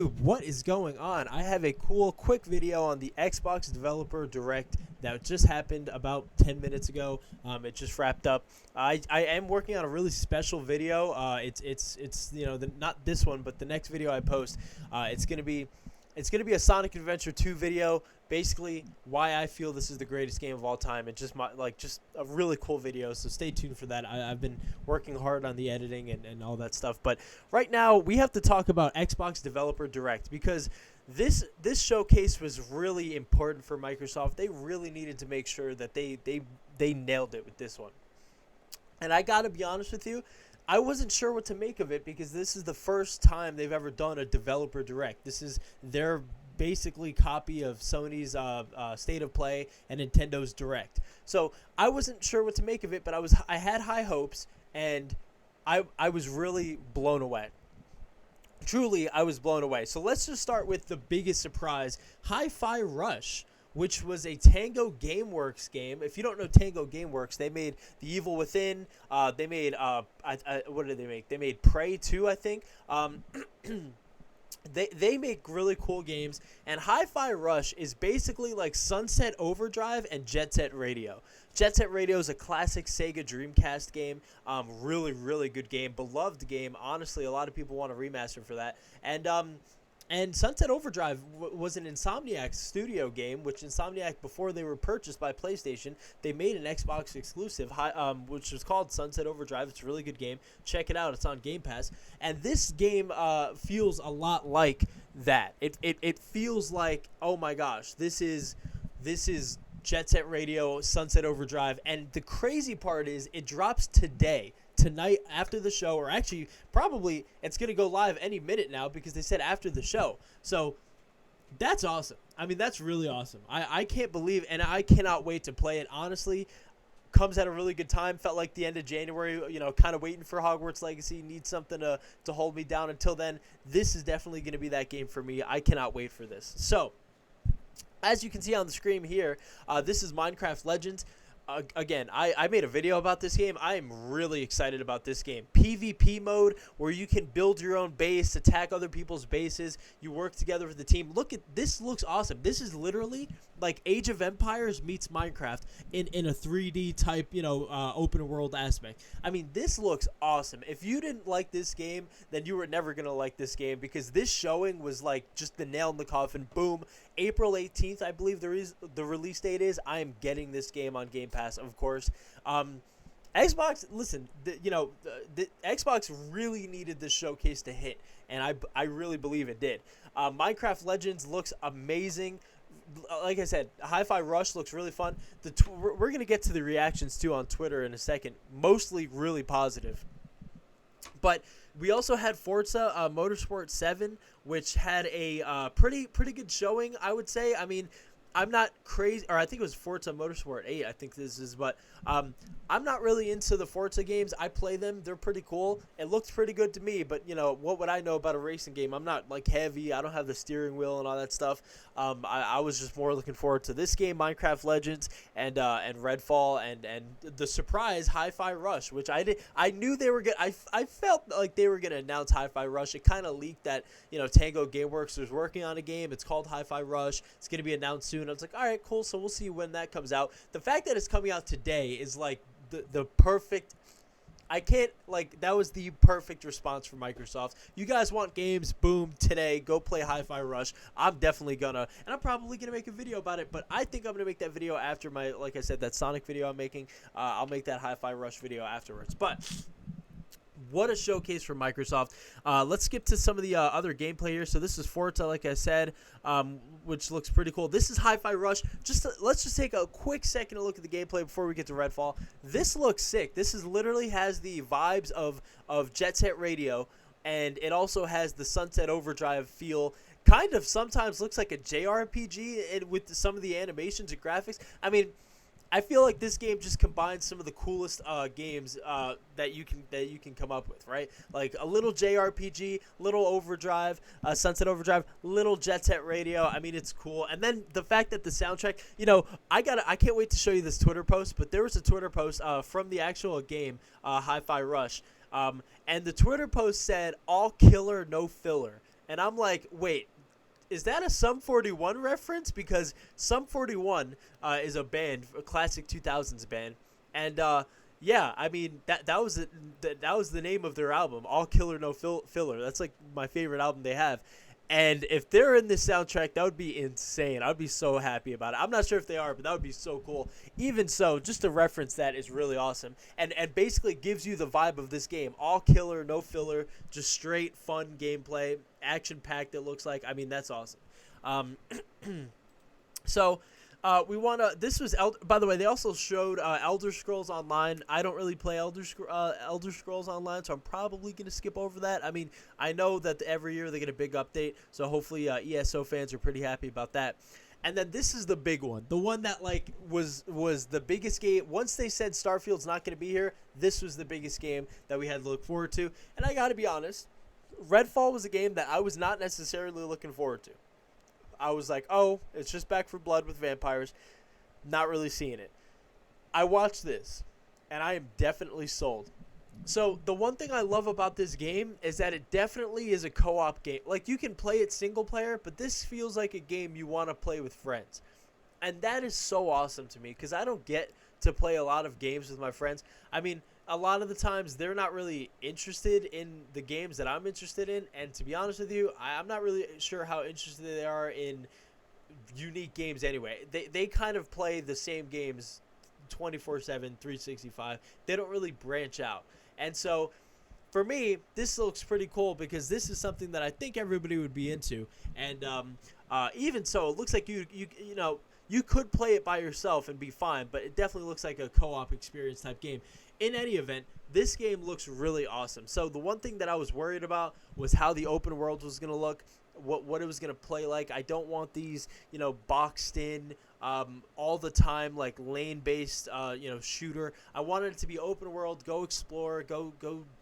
What is going on? I have a cool quick video on the Xbox Developer Direct that just happened about 10 minutes ago. It just wrapped up. I am working on a really special video. It's not this one, but the next video I post. It's gonna be a Sonic Adventure 2 video. Basically, why I feel this is the greatest game of all time, and just a really cool video. So stay tuned for that. I've been working hard on the editing and all that stuff. But right now, we have to talk about Xbox Developer Direct because this showcase was really important for Microsoft. They really needed to make sure that they nailed it with this one. And I gotta be honest with you, I wasn't sure what to make of it because this is the first time they've ever done a developer direct. This is their basically copy of Sony's State of Play and Nintendo's Direct. So I wasn't sure what to make of it, but I had high hopes, and I was really blown away. Truly, I was blown away. So let's just start with the biggest surprise, Hi-Fi Rush, which was a Tango Gameworks game. If you don't know Tango Gameworks, they made The Evil Within. They made what did they make? They made Prey 2, I think. They make really cool games, and Hi-Fi Rush is basically like Sunset Overdrive and Jet Set Radio. Jet Set Radio is a classic Sega Dreamcast game. Really good game, beloved game. Honestly, a lot of people want a remaster for that. And Sunset Overdrive was an Insomniac studio game, which Insomniac, before they were purchased by PlayStation, they made an Xbox exclusive, which was called Sunset Overdrive. It's a really good game. Check it out. It's on Game Pass. And this game feels a lot like that. It feels like, oh my gosh, this is Jet Set Radio, Sunset Overdrive. And the crazy part is it drops tonight after the show, or actually probably it's going to go live any minute now because they said after the show. So that's awesome. I mean, that's really awesome. I can't believe, and I cannot wait to play it. Honestly, comes at a really good time. Felt like the end of January, kind of waiting for Hogwarts Legacy. Need something to hold me down until then. This is definitely going to be that game for me. I cannot wait for this. So as you can see on the screen here, this is Minecraft Legends. Again, I made a video about this game. I am really excited about this game. PvP mode, where you can build your own base, attack other people's bases. You work together with the team. Look at this. Looks awesome. This is literally like Age of Empires meets Minecraft in a 3D type, open world aspect. I mean, this looks awesome. If you didn't like this game, then you were never going to like this game, because this showing was like just the nail in the coffin. Boom. April 18th, I believe the release date is. I am getting this game on Game Pass, of course. Xbox, listen, the Xbox really needed this showcase to hit, and I really believe it did. Minecraft Legends looks amazing. Like I said, Hi-Fi Rush looks really fun. We're going to get to the reactions, too, on Twitter in a second. Mostly really positive. But we also had Forza Motorsport 7, which had a pretty good showing, I would say. I mean, I'm not crazy, or I think it was Forza Motorsport 8, I think this is, but I'm not really into the Forza games. I play them. They're pretty cool. It looks pretty good to me, but, what would I know about a racing game? I'm not, heavy. I don't have the steering wheel and all that stuff. I was just more looking forward to this game, Minecraft Legends, and Redfall, and the surprise Hi-Fi Rush, which I knew they were I felt like they were going to announce Hi-Fi Rush. It kind of leaked that, Tango Gameworks was working on a game. It's called Hi-Fi Rush. It's going to be announced soon. I was like, all right, cool. So we'll see when that comes out. The fact that it's coming out today is like the perfect. I can't, that was the perfect response from Microsoft. You guys want games? Boom, today, go play Hi-Fi Rush. I'm definitely gonna, and I'm probably gonna make a video about it, but I think I'm gonna make that video after my, like I said, that Sonic video I'm making. I'll make that Hi-Fi Rush video afterwards. But what a showcase for Microsoft. Let's skip to some of the other gameplay here. So this is Forza, like I said, which looks pretty cool. This is Hi-Fi Rush. Let's just take a quick second to look at the gameplay before we get to Redfall. This looks sick. This is literally has the vibes of Jet Set Radio, and it also has the Sunset Overdrive feel. Kind of sometimes looks like a JRPG with some of the animations and graphics. I mean, I feel like this game just combines some of the coolest games that you can come up with, right? Like a little JRPG, little Overdrive, Sunset Overdrive, little Jet Set Radio. I mean, it's cool. And then the fact that the soundtrack, I can't wait to show you this Twitter post. But there was a Twitter post from the actual game, Hi-Fi Rush, and the Twitter post said, "All killer, no filler." And I'm like, wait, is that a Sum 41 reference? Because Sum 41 is a band, a classic 2000s band, and yeah, I mean that was that was the name of their album, All Killer No Filler. That's like my favorite album they have. And if they're in this soundtrack, that would be insane. I'd be so happy about it. I'm not sure if they are, but that would be so cool. Even so, just to reference that is really awesome. And basically gives you the vibe of this game. All killer, no filler, just straight fun gameplay, action-packed it looks like. I mean, that's awesome. Um, so we want to. This was by the way. They also showed Elder Scrolls Online. I don't really play Elder Scrolls Online, so I'm probably gonna skip over that. I mean, I know that every year they get a big update, so hopefully ESO fans are pretty happy about that. And then this is the big one, the one that like was the biggest game. Once they said Starfield's not gonna be here, this was the biggest game that we had to look forward to. And I gotta be honest, Redfall was a game that I was not necessarily looking forward to. I was like, oh, it's just Back 4 Blood with vampires. Not really seeing it. I watched this, and I am definitely sold. So the one thing I love about this game is that it definitely is a co-op game. Like, you can play it single player, but this feels like a game you want to play with friends. And that is so awesome to me because I don't get to play a lot of games with my friends. I mean, a lot of the times they're not really interested in the games that I'm interested in. And to be honest with you, I'm not really sure how interested they are in unique games anyway. They kind of play the same games 24/7, 365. They don't really branch out. And so for me, this looks pretty cool because this is something that I think everybody would be into. And even so, it looks like you know, you could play it by yourself and be fine, but it definitely looks like a co-op experience type game. In any event, this game looks really awesome. So the one thing that I was worried about was how the open world was going to look, what it was going to play like. I don't want these, you know, boxed in all the time, like lane-based, you know, shooter. I wanted it to be open world, go explore, go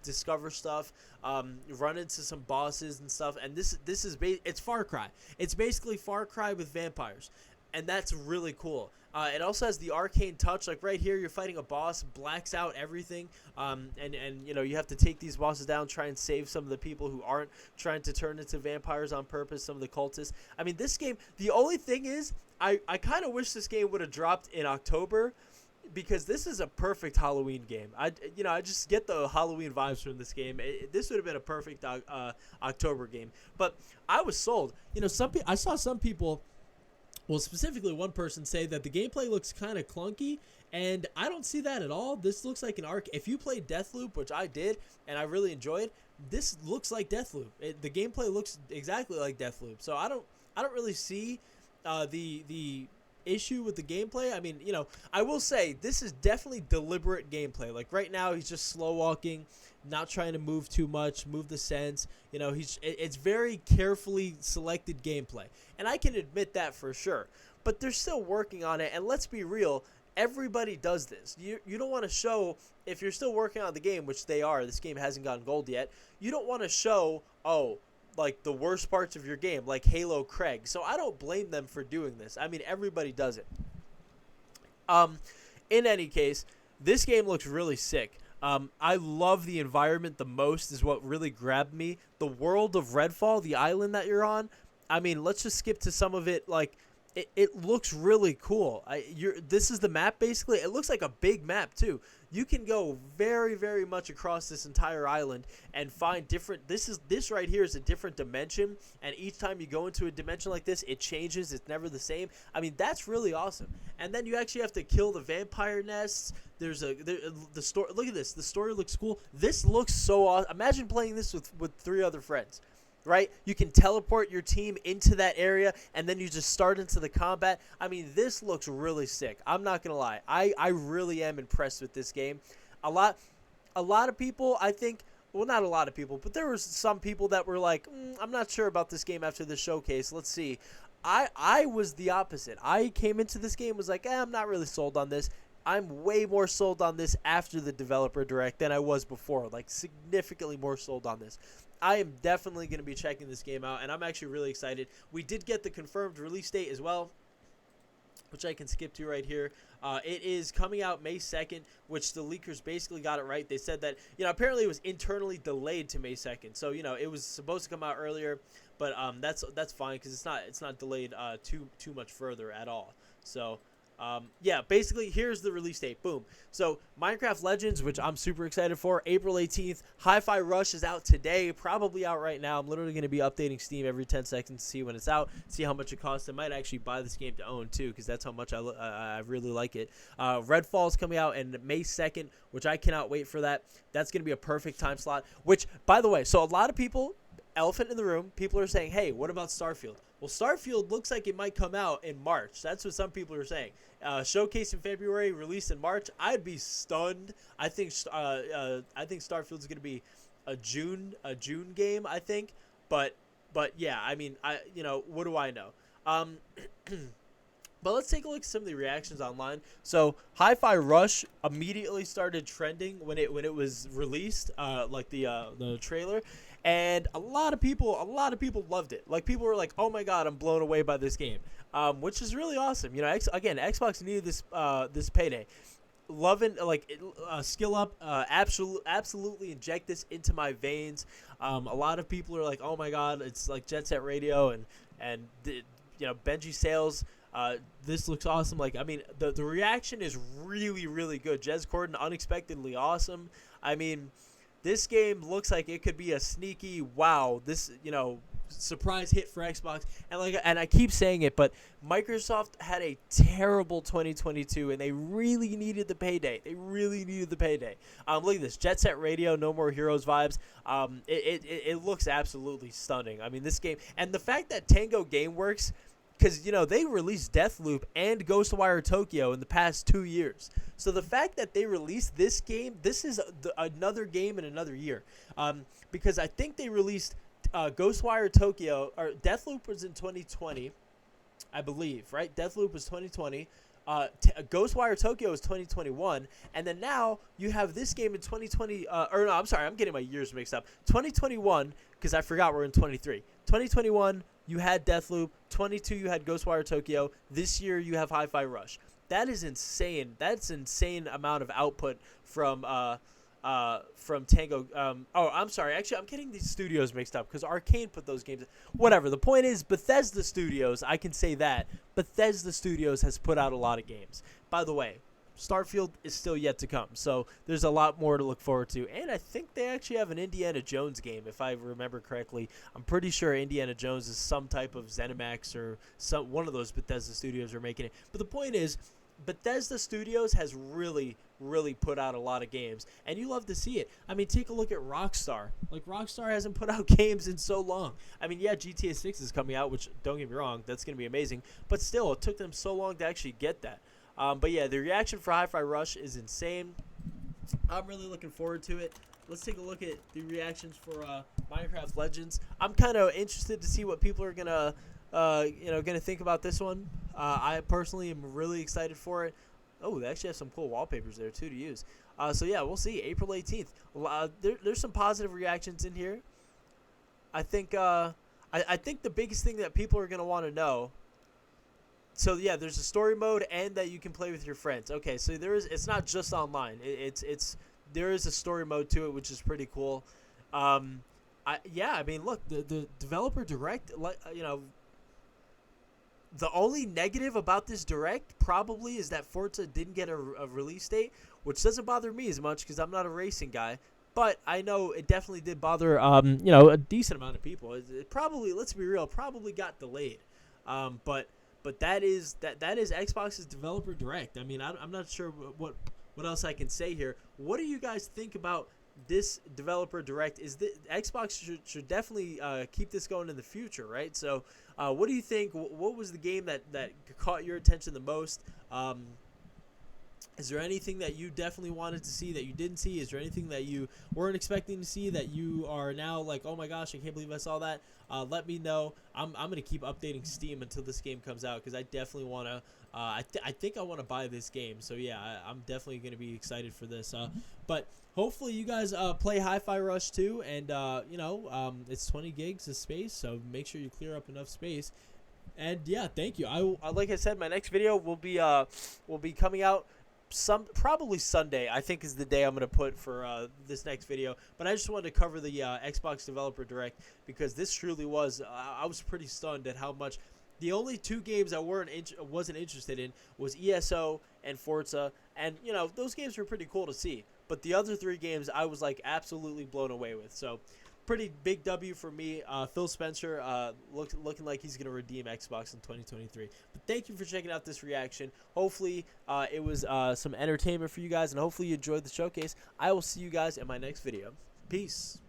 discover stuff, run into some bosses and stuff. And this is it's Far Cry. It's basically Far Cry with vampires. And that's really cool. It also has the arcane touch. Like right here, you're fighting a boss, blacks out everything, and you know you have to take these bosses down, try and save some of the people who aren't trying to turn into vampires on purpose. Some of the cultists. I mean, this game. The only thing is, I kind of wish this game would have dropped in October, because this is a perfect Halloween game. I just get the Halloween vibes from this game. This would have been a perfect October game. But I was sold. You know, I saw some people. Well, specifically one person say that the gameplay looks kind of clunky, and I don't see that at all. This looks like an arc. If you played Deathloop, which I did, and I really enjoyed, this looks like Deathloop. The gameplay looks exactly like Deathloop. So I don't really see the issue with the gameplay. I mean, you know, I will say this is definitely deliberate gameplay. Like right now, he's just slow walking, not trying to move too much, move the sense. You know, it's very carefully selected gameplay, and I can admit that for sure. But they're still working on it, and let's be real, everybody does this. You don't want to show, if you're still working on the game, which they are, this game hasn't gotten gold yet, you don't want to show, like the worst parts of your game, like Halo Craig. So I don't blame them for doing this. I mean, everybody does it. In any case, this game looks really sick. I love the environment the most is what really grabbed me. The world of Redfall, the island that you're on. I mean, let's just skip to some of it. Like, it looks really cool. This is the map, basically. It looks like a big map, too. You can go very, very much across this entire island and find different... This right here is a different dimension, and each time you go into a dimension like this, it changes. It's never the same. I mean, that's really awesome. And then you actually have to kill the vampire nests. The story... Look at this. The story looks cool. This looks so awesome. Imagine playing this with 3 other friends. Right? You can teleport your team into that area, and then you just start into the combat. I mean, this looks really sick. I'm not going to lie. I really am impressed with this game. A lot of people, I think, well, not a lot of people, but there were some people that were like, I'm not sure about this game after the showcase. Let's see. I was the opposite. I came into this game, was like, I'm not really sold on this. I'm way more sold on this after the developer direct than I was before. Like, significantly more sold on this. I am definitely going to be checking this game out, and I'm actually really excited. We did get the confirmed release date as well. which I can skip to right here. It is coming out May 2nd, which the leakers basically got it right. They said that, apparently it was internally delayed to May 2nd. So, it was supposed to come out earlier, but that's fine because it's not delayed too much further at all. So, yeah, basically, here's the release date. Boom. So, Minecraft Legends, which I'm super excited for, April 18th. Hi-Fi Rush is out today, probably out right now. I'm literally going to be updating Steam every 10 seconds to see when it's out, see how much it costs. I might actually buy this game to own, too, because that's how much I really like it. Redfall is coming out in May 2nd, which I cannot wait for that. That's going to be a perfect time slot, which, by the way, so a lot of people, elephant in the room, people are saying, hey, what about Starfield? Well, Starfield looks like it might come out in March. That's what some people are saying. Showcase in February, release in March. I'd be stunned. I think Starfield's going to be a June game, I think. But yeah, I mean, what do I know? But let's take a look at some of the reactions online. So, Hi-Fi Rush immediately started trending when it was released, like the trailer, and a lot of people loved it. Like, people were like, "Oh my god, I'm blown away by this game," which is really awesome. Xbox needed this payday. Loving skill up, absolutely inject this into my veins. A lot of people are like, "Oh my god, it's like Jet Set Radio and Benji Sales." This looks awesome. Like, I mean, the reaction is really, really good. Jez Corden, unexpectedly awesome. I mean, this game looks like it could be a sneaky wow. This, surprise hit for Xbox. And I keep saying it, but Microsoft had a terrible 2022, and they really needed the payday. Look at this, Jet Set Radio, No More Heroes vibes. It looks absolutely stunning. I mean, this game, and the fact that Tango Gameworks, because, they released Deathloop and Ghostwire Tokyo in the past 2 years. So the fact that they released this game, this is another game in another year. Because I think they released Ghostwire Tokyo, or Deathloop was in 2020, I believe, right? Deathloop was 2020. Ghostwire Tokyo is 2021. And then now you have this game in 2020. Or no, I'm sorry, I'm getting my years mixed up. 2021, because I forgot we're in 23. 2021, you had Deathloop. 22, you had Ghostwire Tokyo. This year, you have Hi-Fi Rush. That is insane. That's insane amount of output from Tango. I'm sorry. Actually, I'm getting these studios mixed up because Arcane put those games. Whatever. The point is, Bethesda Studios, I can say that. Bethesda Studios has put out a lot of games. By the way, Starfield is still yet to come, so there's a lot more to look forward to. And I think they actually have an Indiana Jones game, if I remember correctly. I'm pretty sure Indiana Jones is some type of ZeniMax or one of those Bethesda Studios are making it. But the point is, Bethesda Studios has really, really put out a lot of games, and you love to see it. I mean, take a look at Rockstar. Like, Rockstar hasn't put out games in so long. I mean, yeah, GTA 6 is coming out, which, don't get me wrong, that's going to be amazing. But still, it took them so long to actually get that. But yeah, the reaction for Hi-Fi Rush is insane. I'm really looking forward to it. Let's take a look at the reactions for Minecraft Legends. I'm kind of interested to see what people are gonna think about this one. I personally am really excited for it. Oh, they actually have some cool wallpapers there too to use. So yeah, we'll see. April 18th. There's some positive reactions in here. I think I think the biggest thing that people are gonna want to know. So yeah, there's a story mode and that you can play with your friends. Okay, so it's not just online. There is a story mode to it, which is pretty cool. I mean, look, the developer direct, the only negative about this direct probably is that Forza didn't get a release date, which doesn't bother me as much because I'm not a racing guy. But I know it definitely did bother a decent amount of people. It probably, let's be real, probably got delayed. But that is Xbox's developer direct. I mean, I'm not sure what else I can say here. What do you guys think about this developer direct? Xbox should definitely keep this going in the future, right? So, what do you think? What was the game that caught your attention the most? Is there anything that you definitely wanted to see that you didn't see? Is there anything that you weren't expecting to see that you are now like, oh my gosh, I can't believe I saw that? Let me know. I'm going to keep updating Steam until this game comes out because I definitely want to. I think I want to buy this game. So yeah, I'm definitely going to be excited for this. But hopefully you guys play Hi-Fi Rush too, and it's 20 gigs of space, so make sure you clear up enough space. And yeah, thank you. Like I said, my next video will be coming out probably Sunday. I think is the day I'm gonna put for this next video. But I just wanted to cover the Xbox Developer Direct because this truly was. I was pretty stunned at how much. The only two games I wasn't interested in was ESO and Forza, and you know those games were pretty cool to see. But the other three games I was like absolutely blown away with. So pretty big W for me. Phil Spencer looking like he's going to redeem Xbox in 2023. But thank you for checking out this reaction. Hopefully it was some entertainment for you guys, and hopefully you enjoyed the showcase. I will see you guys in my next video. Peace.